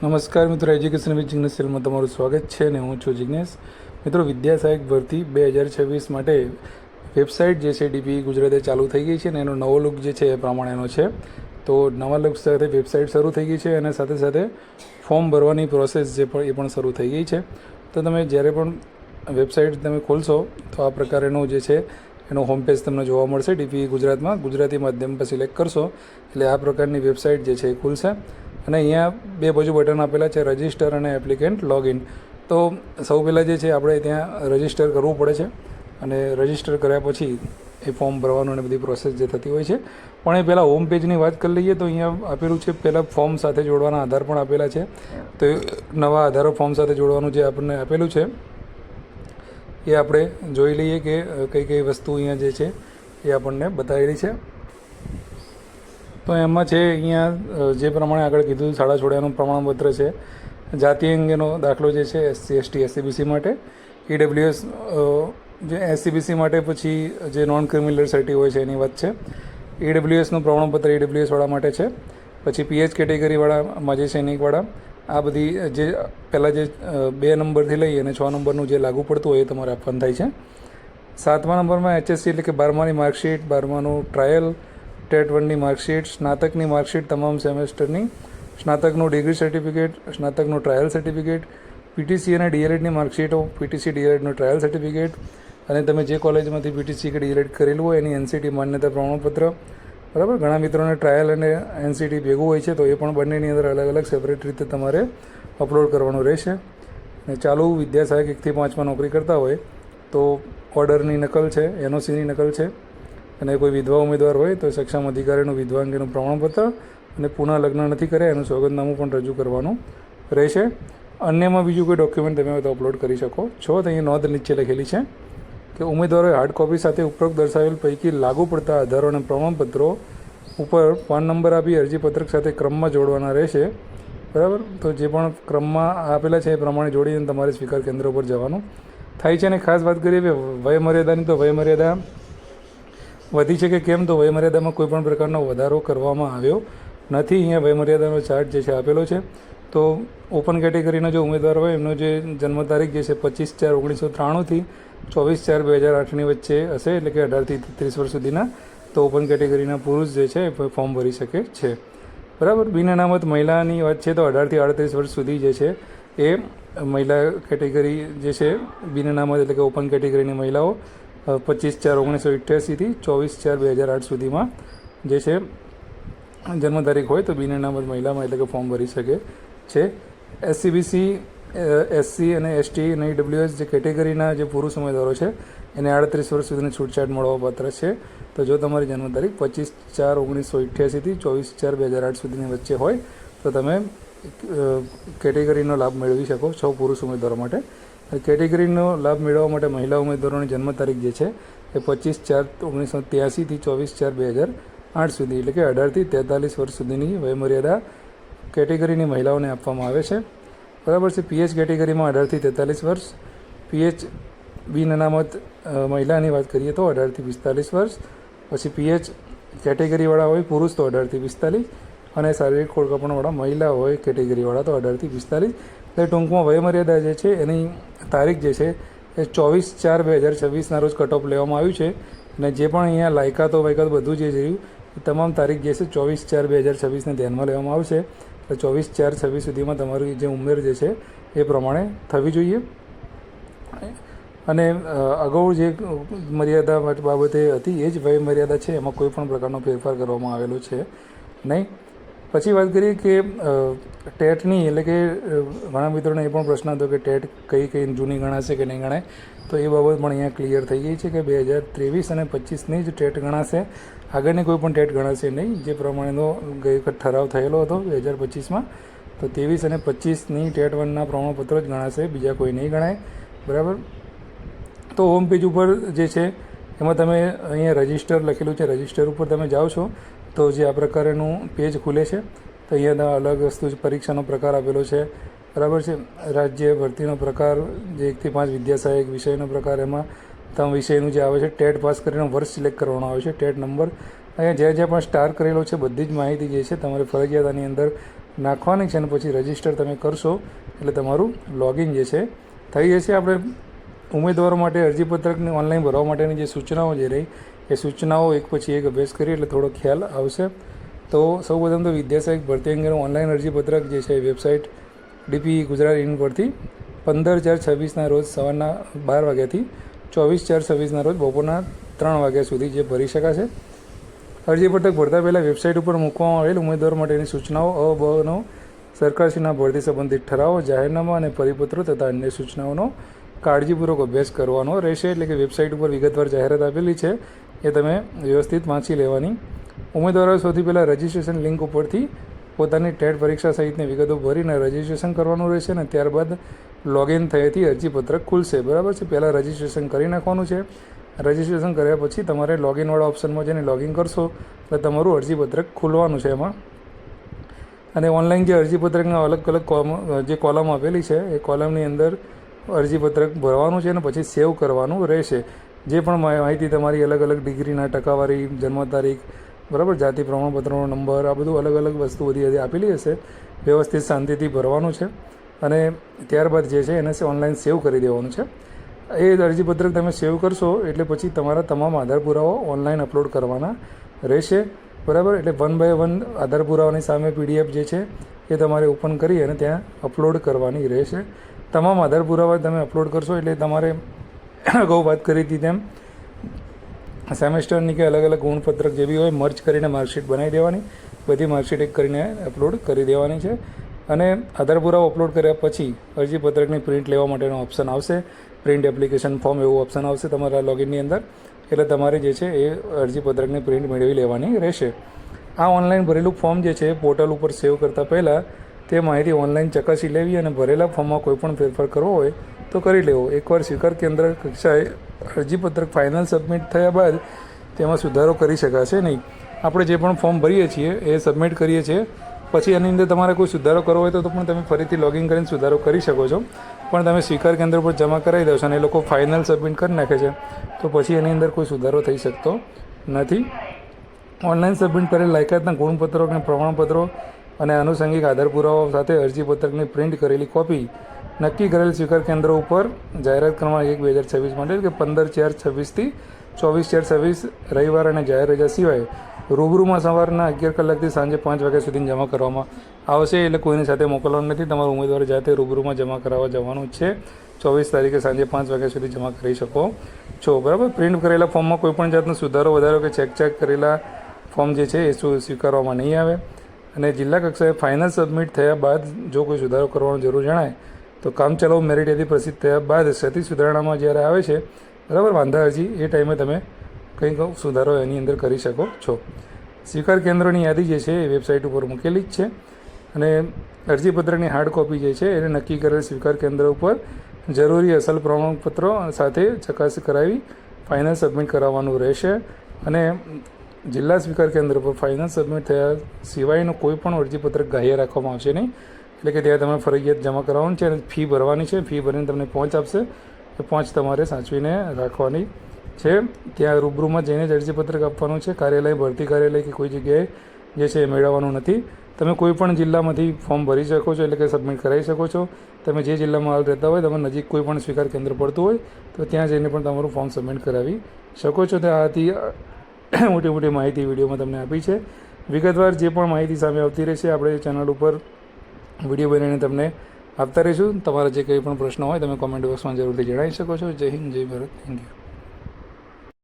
નમસ્કાર મિત્રો, education with Jignesh સેલમાં તમારું સ્વાગત છે અને હું છું જિગ્નેશ. મિત્રો, વિદ્યા સહાયક ભરતી 2026 માટે વેબસાઇટ જે છે DPE ગુજરાતે ચાલુ થઈ ગઈ છે અને એનો નવો લુક જે છે એ પ્રમાણેનો છે. તો નવા લુક સાથે વેબસાઇટ શરૂ થઈ ગઈ છે અને સાથે સાથે ફોર્મ ભરવાની પ્રોસેસ જે પણ એ પણ શરૂ થઈ ગઈ છે. તો તમે જ્યારે પણ વેબસાઇટ તમે ખોલશો તો આ પ્રકારનું જે છે એનો હોમ પેજ તમને જોવા મળશે. DPE ગુજરાતમાં ગુજરાતી માધ્યમ પર સિલેક્ટ કરશો એટલે આ પ્રકારની વેબસાઇટ જે છે એ ખુલશે અને અહીંયા બે બાજુ બટન આપેલા છે, રજિસ્ટર અને એપ્લિકેન્ટ લોગિન. તો સૌ પહેલાં જે છે આપણે ત્યાં રજિસ્ટર કરવું પડે છે અને રજિસ્ટર કર્યા પછી એ ફોર્મ ભરવાનું અને બધી પ્રોસેસ જે થતી હોય છે. પણ એ પહેલાં હોમ પેજની વાત કરી લઈએ તો અહીંયા આપેલું છે પહેલાં ફોર્મ સાથે જોડવાના આધાર પણ આપેલા છે. તો નવા આધારો ફોર્મ સાથે જોડવાનું જે આપણને આપેલું છે એ આપણે જોઈ લઈએ કે કઈ કઈ વસ્તુ અહીંયા જે છે એ આપણને બતાવેલી છે. તો એમાં છે અહીંયા જે પ્રમાણે આગળ કીધું શાળા છોડ્યાનું પ્રમાણપત્ર છે, જાતિ અંગેનો દાખલો જે છે SC ST SCBC માટે, EWS જે SCBC માટે પછી જે નોન ક્રિમિનલ સર્ટી હોય છે એની વાત છે. EWSનું પ્રમાણપત્ર EWSવાળા માટે છે. પછી PH કેટેગરીવાળામાં જે સૈનિકવાળા આ બધી જે પહેલાં જે 2 નંબરથી લઈ અને 6 નંબરનું જે લાગુ પડતું હોય એ તમારે આપવાનું થાય છે. 7મા નંબરમાં HSC એટલે કે 12માની માર્કશીટ, 12માનું ટ્રાયલ, ટેટ 1ની માર્કશીટ, સ્નાતકની માર્કશીટ તમામ સેમેસ્ટરની, સ્નાતકનું ડિગ્રી સર્ટિફિકેટ, સ્નાતકનું ટ્રાયલ સર્ટિફિકેટ, PTC અને DLEDની માર્કશીટો, PTC DLEDનું ટ્રાયલ સર્ટિફિકેટ અને તમે જે કોલેજમાંથી PTC કે DLED કરેલું હોય એની NCT માન્યતા પ્રમાણપત્ર. બરાબર, ઘણા મિત્રોને ટ્રાયલ અને NCT ભેગું હોય છે તો એ પણ બંનેની અંદર અલગ અલગ સેપરેટ રીતે તમારે અપલોડ કરવાનું રહેશે. અને ચાલુ વિદ્યા સહાયક 1 થી 5માં નોકરી કરતા હોય તો ઓર્ડરની નકલ છે, NOCની નકલ છે અને કોઈ વિધવા ઉમેદવાર હોય તો સક્ષમ અધિકારીનું વિધવા અંગેનું પ્રમાણપત્ર અને પુનઃ લગ્ન નથી કર્યા એનું સોગંદનામું પણ રજૂ કરવાનું રહેશે. અન્યમાં બીજું કોઈ ડોક્યુમેન્ટ તમે તો અપલોડ કરી શકો છો. તો અહીંયા નોંધ નીચે લખેલી છે કે ઉમેદવારોએ હાર્ડ કોપી સાથે ઉપરોક્ત દર્શાવેલ પૈકી લાગુ પડતા આધારો અને પ્રમાણપત્રો ઉપર ફોન નંબર આપી અરજીપત્રક સાથે ક્રમમાં જોડવાના રહેશે. બરાબર, તો જે પણ ક્રમમાં આપેલા છે એ પ્રમાણે જોડીને તમારે સ્વીકાર કેન્દ્ર ઉપર જવાનું થાય છે. અને ખાસ વાત કરીએ કે વયમર્યાદાની, તો વયમર્યાદા વધી છે કે કેમ, તો વયમર્યાદામાં કોઈ પણ પ્રકારનો વધારો કરવામાં આવ્યો નથી. અહીંયા વયમર્યાદાનો ચાર્ટ જે છે આપેલો છે. તો ઓપન કેટેગરીનો જો ઉમેદવાર હોય એમનો જે જન્મ તારીખ જે છે 25/4/1993થી 24/4/2008ની વચ્ચે હશે, એટલે કે 18 થી 33 વર્ષ સુધીના, તો ઓપન કેટેગરીના પુરુષ જે છે એ ફોર્મ ભરી શકે છે. બરાબર, બિન અનામત મહિલાની વાત છે તો 18 થી 38 વર્ષ સુધી જે છે એ મહિલા કેટેગરી જે છે બિન અનામત એટલે કે ઓપન કેટેગરીની મહિલાઓ 25/4/1988થી 24/4/2008 સુધીમાં જે છે જન્મ તારીખ હોય તો બિન અનામત મહિલામાં એટલે કે ફોર્મ ભરી શકે છે. SCBC, SC અને ST અને EWS જે કેટેગરીના જે પુરુષ ઉમેદવારો છે એને 38 વર્ષ સુધીની છૂટછાટ મળવા પાત્ર છે. તો જો તમારી જન્મ તારીખ 25/4/1988થી 24/4/2008 સુધીની વચ્ચે હોય તો તમે કેટેગરીનો લાભ મેળવી શકો છો પુરુષ ઉમેદવારો માટે. કેટેગરીનો લાભ મેળવવા માટે મહિલા ઉમેદવારોની જન્મ તારીખ જે છે એ 25/4/1983થી 24/4/2008 સુધી એટલે કે 18 થી 43 વર્ષ સુધીની વયમર્યાદા કેટેગરીની મહિલાઓને આપવામાં આવે છે. બરાબર છે. PH કેટેગરીમાં 18 થી 43 વર્ષ, PH બિન અનામત મહિલાની વાત કરીએ તો 18 થી 45 વર્ષ, પછી PH કેટેગરીવાળા હોય પુરુષ તો 18 થી 45 અને શારીરિક ખોડખાપણવાળા મહિલા હોય કેટેગરીવાળા તો 18 થી 45. એટલે ટૂંકમાં વયમર્યાદા જે છે એની તારીખ જે છે એ 24/4/2026ના રોજ કટ ઓફ લેવામાં આવ્યું છે. અને જે પણ અહીંયા લાયકાતો બધું જે રહ્યું એ તમામ તારીખ જે છે 24/4/2026ને ધ્યાનમાં લેવામાં આવશે. એટલે 24/4/26 સુધીમાં તમારી જે ઉંમર જે છે એ પ્રમાણે થવી જોઈએ. અને અગાઉ જે મર્યાદા બાબતે હતી એ જ વય મર્યાદા છે, એમાં કોઈ પણ પ્રકારનો ફેરફાર કરવામાં આવેલો છે નહીં. પછી વાત કરીએ કે ટેટની, એટલે કે ઘણા મિત્રોને એ પણ પ્રશ્ન હતો કે ટેટ કઈ જૂની ગણાશે કે નહીં ગણાય, તો એ બાબત પણ અહીંયા ક્લિયર થઈ ગઈ છે કે 2023 અને 25ની જ ટેટ ગણાશે, આગળની કોઈ પણ ટેટ ગણાશે નહીં. જે પ્રમાણેનો ગઈ વખત ઠરાવ થયેલો હતો 2025માં, તો 23 અને 25ની ટેટ 1ના પ્રમાણપત્રો જ ગણાશે, બીજા કોઈ નહીં ગણાય. બરાબર, તો હોમ પેજ ઉપર જે છે એમાં તમે અહીંયા રજિસ્ટર લખેલું છે, રજિસ્ટર ઉપર તમે જાઓ છો તો જે આ પ્રકારનું પેજ ખુલે છે. તો અહીંયા અલગ વસ્તુ પરીક્ષાનો પ્રકાર આપેલો છે. બરાબર છે. રાજ્ય ભરતીનો પ્રકાર જે 1 થી 5 વિદ્યા સહાયક વિષયનો પ્રકાર, એમાં તમામ વિષયનું જે આવે છે ટેટ પાસ કરીને વર્ષ સિલેક્ટ કરવાનો આવે છે, ટેટ નંબર અહીંયા જ્યાં જ્યાં પણ સ્ટાર કરેલો છે બધી જ માહિતી જે છે તમારે ફરજિયાત આની અંદર નાખવાની છે અને પછી રજિસ્ટર તમે કરશો એટલે તમારું લોગિન જે છે થઈ જશે. આપણે ઉમેદવારો માટે અરજીપત્રકને ઓનલાઈન ભરવા માટેની જે સૂચનાઓ જે રહી એ સૂચનાઓ એક પછી એક અભ્યાસ કરીએ એટલે થોડો ખ્યાલ આવશે. તો સૌપ્રથમ તો વિદ્યા સહાયક ભરતી અંગેનું ઓનલાઈન અરજીપત્રક જે છે વેબસાઇટ ડીપી ગુજરાત ઇન પરથી 15/4/26ના રોજ સવારના 12 વાગ્યાથી 24/4/26ના રોજ બપોરના 3 વાગ્યા સુધી જે ભરી શકાશે. અરજીપત્રક ભરતા પહેલાં વેબસાઇટ ઉપર મૂકવામાં આવેલ ઉમેદવારો માટેની સૂચનાઓ અ-બ-નો સરકારશ્રીના ભરતી સંબંધિત ઠરાવો, જાહેરનામા અને પરિપત્રો તથા અન્ય સૂચનાઓનો કાળજીપૂર્વક અભ્યાસ કરવાનો રહેશે. એટલે કે વેબસાઇટ ઉપર વિગતવાર જાહેરાત આપેલી છે એ તમે વ્યવસ્થિત વાંચી લેવાની. ઉમેદવારોએ સૌથી પહેલાં રજિસ્ટ્રેશન લિંક ઉપરથી પોતાની ટેટ પરીક્ષા સહિતની વિગતો ભરીને રજિસ્ટ્રેશન કરવાનું રહેશે અને ત્યારબાદ લોગિન થયેથી અરજીપત્રક ખુલશે. બરાબર છે. પહેલાં રજિસ્ટ્રેશન કરી નાખવાનું છે. રજિસ્ટ્રેશન કર્યા પછી તમારે લોગિનવાળા ઓપ્શનમાં જઈને લોગિન કરશો એટલે તમારું અરજીપત્રક ખુલવાનું છે એમાં. અને ઓનલાઈન જે અરજીપત્રકના અલગ અલગ જે કોલમ આપેલી છે એ કોલમની અંદર અરજીપત્રક ભરવાનું છે અને પછી સેવ કરવાનું રહેશે. જે પણ માહિતી તમારી અલગ અલગ ડિગ્રીના ટકાવારી, જન્મ તારીખ, બરાબર, જાતિ પ્રમાણપત્રનો નંબર, આ બધું અલગ અલગ વસ્તુ બધી આપેલી હશે. વ્યવસ્થિત શાંતિથી ભરવાનું છે અને ત્યારબાદ જે છે એને ઓનલાઈન સેવ કરી દેવાનું છે. એ અરજીપત્રક તમે સેવ કરશો એટલે પછી તમારા તમામ આધાર પુરાવાઓ ઓનલાઈન અપલોડ કરવાના રહેશે. બરાબર. એટલે 1 બાય 1 આધાર પુરાવાની સામે PDF જે છે એ તમારે ઓપન કરી અને ત્યાં અપલોડ કરવાની રહેશે. તમામ આધાર પુરાવા તમે અપલોડ કરશો એટલે તમારે અગાઉ વાત કરી હતી તેમ સેમેસ્ટરની કે અલગ અલગ ગુણપત્રક જે બી હોય મર્જ કરીને માર્કશીટ બનાવી દેવાની. બધી માર્કશીટ એક કરીને અપલોડ કરી દેવાની છે. અને આધાર પુરાવો અપલોડ કર્યા પછી અરજીપત્રકની પ્રિન્ટ લેવા માટેનો ઓપ્શન આવશે. પ્રિન્ટ એપ્લિકેશન ફોર્મ એવું ઓપ્શન આવશે તમારા લોગિનની અંદર. એટલે તમારે જે છે એ અરજીપત્રકની પ્રિન્ટ મેળવી લેવાની રહેશે. આ ઓનલાઈન ભરેલું ફોર્મ જે છે પોર્ટલ ઉપર સેવ કરતાં પહેલાં તે માહિતી ઓનલાઈન ચકાસી લેવી અને ભરેલા ફોર્મમાં કોઈપણ ફેરફાર કરવો હોય તો કરી લેવો. એકવાર સ્વીકાર કેન્દ્ર કક્ષાએ અરજીપત્રક ફાઇનલ સબમિટ થયા બાદ તેમાં સુધારો કરી શકાશે નહીં. આપણે જે પણ ફોર્મ ભરીએ છીએ એ સબમિટ કરીએ છીએ પછી એની અંદર તમારે કોઈ સુધારો કરવો હોય તો પણ તમે ફરીથી લોગિન કરીને સુધારો કરી શકો છો. પણ તમે સ્વીકાર કેન્દ્ર પર જમા કરાવી દો છો અને એ લોકો ફાઇનલ સબમિટ કરી નાખે છે તો પછી એની અંદર કોઈ સુધારો થઈ શકતો નથી. ઓનલાઈન સબમિટ કરેલ લાયકાતના ગુણપત્રો અને પ્રમાણપત્રો અને આનુષંગિક આધાર પુરાવાઓ સાથે અરજીપત્રકની પ્રિન્ટ કરેલી કોપી નક્કી કરેલ સ્વીકાર કેન્દ્રો ઉપર જાહેરાત ક્રમાંક 1/2026 માટે કે 15/4/26થી 24/4/26 રવિવાર અને જાહેર રજા સિવાય રૂબરૂમાં સવારના 11 કલાકથી સાંજે 5 વાગ્યા સુધી જમા કરવામાં આવશે. એટલે કોઈની સાથે મોકલવાનું નથી. તમારું ઉમેદવાર જાતે રૂબરૂમાં જમા કરાવવા જવાનું છે. 24 તારીખે સાંજે 5 વાગ્યા સુધી જમા કરી શકો છો. બરાબર. પ્રિન્ટ કરેલા ફોર્મમાં કોઈપણ જાતનો સુધારો વધારો કે ચેક કરેલા ફોર્મ જે છે એ સ્વીકારવામાં નહીં આવે. અને જિલ્લા કક્ષાએ ફાઇનલ સબમિટ થયા બાદ જો કોઈ સુધારો કરવાની જરૂર જણાય તો કામચલાઉ મેરિટ યાદી પ્રસિદ્ધ થયા બાદ ક્ષતિ સુધારણામાં જ્યારે આવે છે, બરાબર, વાંધા અરજી, એ ટાઈમે તમે કંઈક સુધારો એની અંદર કરી શકો છો. સ્વીકાર કેન્દ્રોની યાદી જે છે એ વેબસાઇટ ઉપર મૂકેલી જ છે. અને અરજીપત્રની હાર્ડ કોપી જે છે એને નક્કી કરેલ સ્વીકાર કેન્દ્ર ઉપર જરૂરી અસલ પ્રમાણપત્રો સાથે ચકાસણી કરાવી ફાઇનલ સબમિટ કરાવવાનું રહેશે. અને જિલ્લા સ્વીકાર કેન્દ્ર પર ફાઇનલ સબમિટ થયા સિવાયનું કોઈ પણ અરજીપત્રક ગ્રાહ્ય રાખવામાં આવશે નહીં. એટલે કે ત્યાં તમારે ફરજિયાત જમા કરાવવાનું છે અને ફી ભરવાની છે. ફી ભરીને તમને પહોંચ આપશે. એ પહોંચ તમારે સાચવીને રાખવાની છે. ત્યાં રૂબરૂમાં જઈને જ અરજીપત્રક આપવાનું છે. કાર્યાલય, ભરતી કાર્યાલય કે કોઈ જગ્યાએ જે છે એ મેળવવાનું નથી. તમે કોઈ પણ જિલ્લામાંથી ફોર્મ ભરી શકો છો, એટલે કે સબમિટ કરાવી શકો છો. તમે જે જિલ્લામાં હાલ રહેતા હોય, તમે નજીક કોઈ પણ સ્વીકાર કેન્દ્ર પડતું હોય તો ત્યાં જઈને પણ તમારું ફોર્મ સબમિટ કરાવી શકો છો. તો આથી મોટી માહિતી વિડીયોમાં તમને આપી છે. વિગતવાર જે પણ માહિતી સામે આવતી રહેશે આપણે ચેનલ ઉપર વિડીયો બનાવીને તમને આપતા રહીશું. તમારા જે કંઈ પણ પ્રશ્ન હોય તમે કોમેન્ટ બોક્સમાં જરૂરથી જણાવી શકો છો. જય હિન્દ, જય ભારત. Thank you.